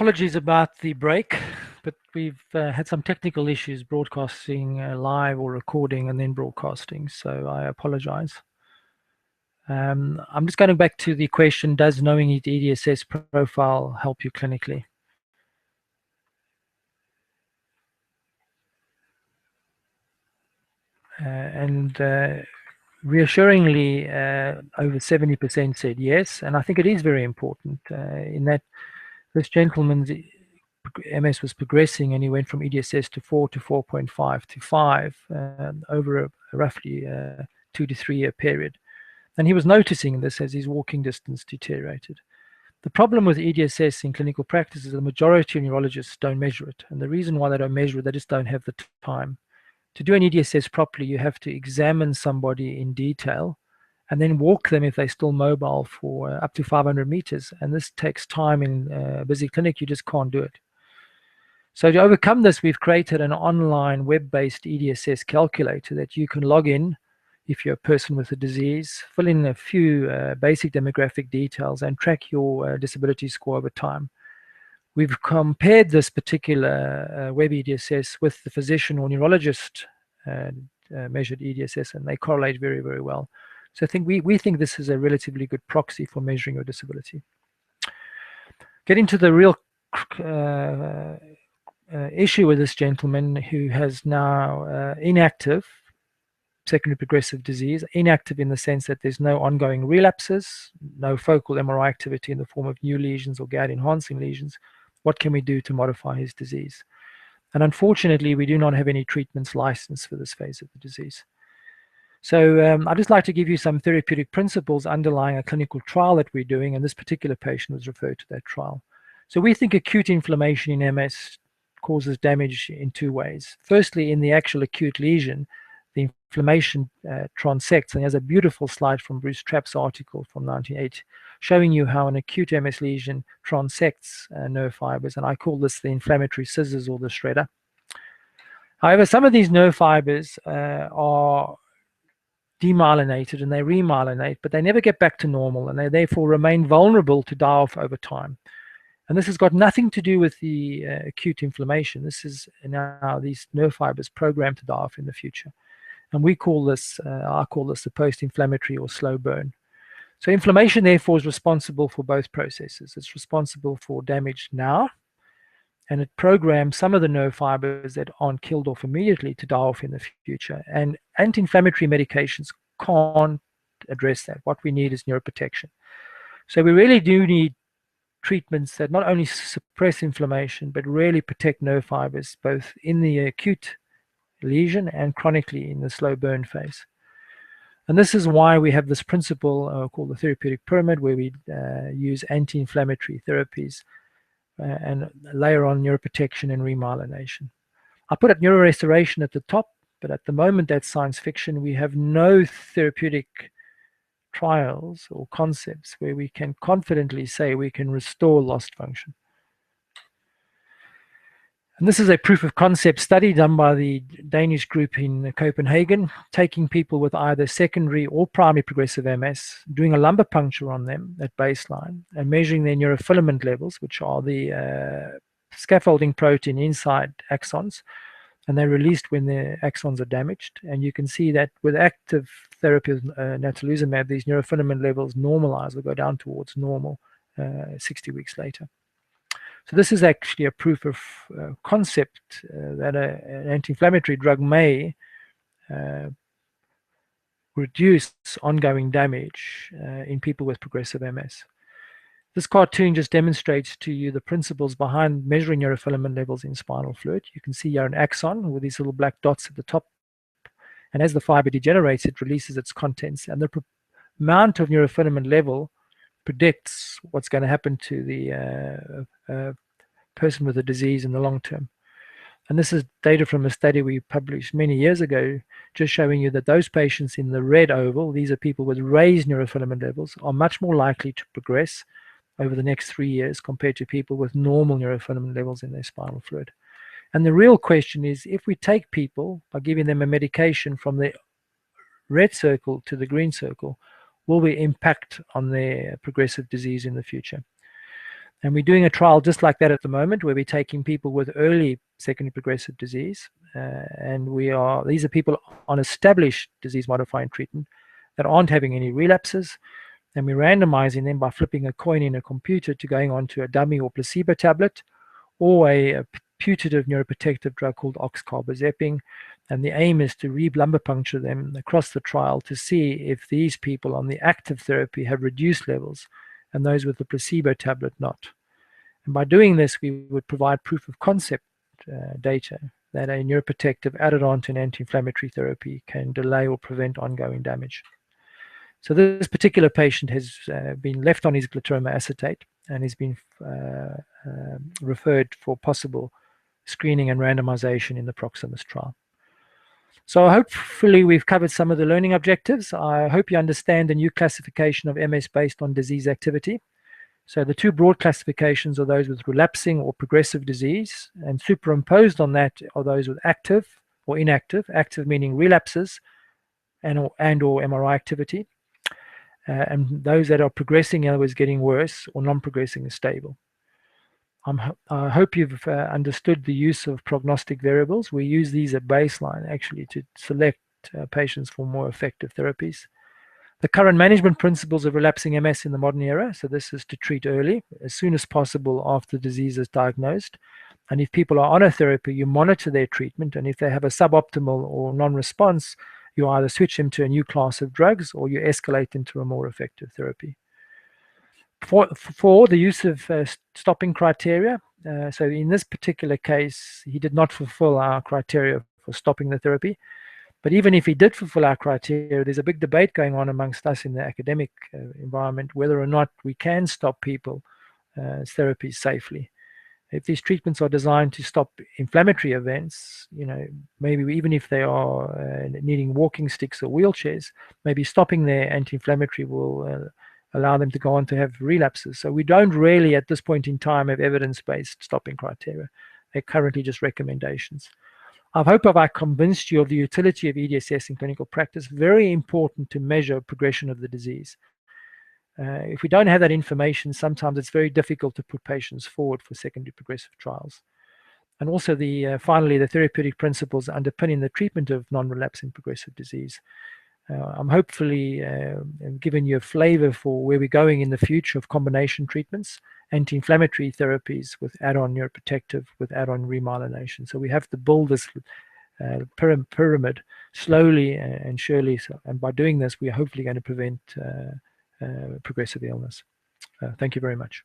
Apologies about the break, but we've had some technical issues broadcasting live or recording and then broadcasting, so I apologize. I'm just going back to the question, does knowing the EDSS profile help you clinically? Reassuringly, over 70% said yes, and I think it is very important in that this gentleman's MS was progressing, and he went from EDSS to 4 to 4.5 to 5 over a roughly 2 to 3 year period. And he was noticing this as his walking distance deteriorated. The problem with EDSS in clinical practice is the majority of neurologists don't measure it. And the reason why they don't measure it, they just don't have the time. To do an EDSS properly, you have to examine somebody in detail and then walk them if they're still mobile for up to 500 meters. And this takes time in a busy clinic. You just can't do it. So to overcome this, we've created an online web-based EDSS calculator that you can log in if you're a person with a disease, fill in a few basic demographic details, and track your disability score over time. We've compared this particular web EDSS with the physician or neurologist measured EDSS, and they correlate very, very well. So I think we think this is a relatively good proxy for measuring your disability. Getting to the real issue with this gentleman who has now inactive secondary progressive disease, inactive in the sense that there's no ongoing relapses, no focal MRI activity in the form of new lesions or gout-enhancing lesions. What can we do to modify his disease? And unfortunately, we do not have any treatments licensed for this phase of the disease. So I'd just like to give you some therapeutic principles underlying a clinical trial that we're doing, and this particular patient was referred to that trial. So we think acute inflammation in MS causes damage in two ways. Firstly, in the actual acute lesion, the inflammation transects, and there's a beautiful slide from Bruce Trapp's article from 1980 showing you how an acute MS lesion transects nerve fibers, and I call this the inflammatory scissors or the shredder. However, some of these nerve fibers are demyelinated and they remyelinate, but they never get back to normal, and they therefore remain vulnerable to die off over time. And this has got nothing to do with the acute inflammation. This is now these nerve fibers programmed to die off in the future. And we call this, I call this the post-inflammatory or slow burn. So inflammation, therefore, is responsible for both processes. It's responsible for damage now, and it programs some of the nerve fibers that aren't killed off immediately to die off in the future. And anti-inflammatory medications can't address that. What we need is neuroprotection. So we really do need treatments that not only suppress inflammation, but really protect nerve fibers, both in the acute lesion and chronically in the slow burn phase. And this is why we have this principle called the therapeutic pyramid, where we use anti-inflammatory therapies and layer on neuroprotection and remyelination. I put up neurorestoration at the top, but at the moment that's science fiction. We have no therapeutic trials or concepts where we can confidently say we can restore lost function. And this is a proof of concept study done by the Danish group in Copenhagen, taking people with either secondary or primary progressive MS, doing a lumbar puncture on them at baseline and measuring their neurofilament levels, which are the scaffolding protein inside axons, and they're released when the axons are damaged. And you can see that with active therapy with natalizumab, these neurofilament levels normalize or go down towards normal 60 weeks later. So this is actually a proof of concept that an anti-inflammatory drug may reduce ongoing damage in people with progressive MS. This cartoon just demonstrates to you the principles behind measuring neurofilament levels in spinal fluid. You can see here an axon with these little black dots at the top, and as the fiber degenerates, it releases its contents, and the amount of neurofilament level predicts what's going to happen to the person with the disease in the long term. And this is data from a study we published many years ago, just showing you that those patients in the red oval, these are people with raised neurofilament levels, are much more likely to progress over the next 3 years compared to people with normal neurofilament levels in their spinal fluid. And the real question is, if we take people by giving them a medication from the red circle to the green circle, will we impact on their progressive disease in the future? And we're doing a trial just like that at the moment, where we're taking people with early secondary progressive disease, and these are people on established disease-modifying treatment that aren't having any relapses, and we're randomizing them by flipping a coin in a computer to going on to a dummy or placebo tablet, or a putative neuroprotective drug called oxcarbazepine. And the aim is to lumbar puncture them across the trial to see if these people on the active therapy have reduced levels and those with the placebo tablet not. And by doing this, we would provide proof of concept data that a neuroprotective added on to an anti-inflammatory therapy can delay or prevent ongoing damage. So this particular patient has been left on his glutathione acetate and has been referred for possible screening and randomization in the Proximus trial. So hopefully we've covered some of the learning objectives. I hope you understand the new classification of MS based on disease activity. So the two broad classifications are those with relapsing or progressive disease, and superimposed on that are those with active or inactive, active meaning relapses and or MRI activity, and those that are progressing, in other words, getting worse, or non-progressing is stable. I hope you've understood the use of prognostic variables. We use these at baseline actually to select patients for more effective therapies. The current management principles of relapsing MS in the modern era, so this is to treat early, as soon as possible after the disease is diagnosed. And if people are on a therapy, you monitor their treatment, and if they have a suboptimal or non-response, you either switch them to a new class of drugs or you escalate them to a more effective therapy. For the use of stopping criteria, so in this particular case, he did not fulfill our criteria for stopping the therapy. But even if he did fulfill our criteria, there's a big debate going on amongst us in the academic environment whether or not we can stop people therapies safely. If these treatments are designed to stop inflammatory events, maybe even if they are needing walking sticks or wheelchairs, maybe stopping their anti-inflammatory will allow them to go on to have relapses. So we don't really, at this point in time, have evidence-based stopping criteria. They're currently just recommendations. I hope I convinced you of the utility of EDSS in clinical practice. Very important to measure progression of the disease. If we don't have that information, sometimes it's very difficult to put patients forward for secondary progressive trials. And also, finally, the therapeutic principles underpinning the treatment of non-relapsing progressive disease. I'm hopefully giving you a flavor for where we're going in the future of combination treatments, anti-inflammatory therapies with add-on neuroprotective, with add-on remyelination. So we have to build this pyramid slowly and surely. And by doing this, we're hopefully going to prevent progressive illness. Thank you very much.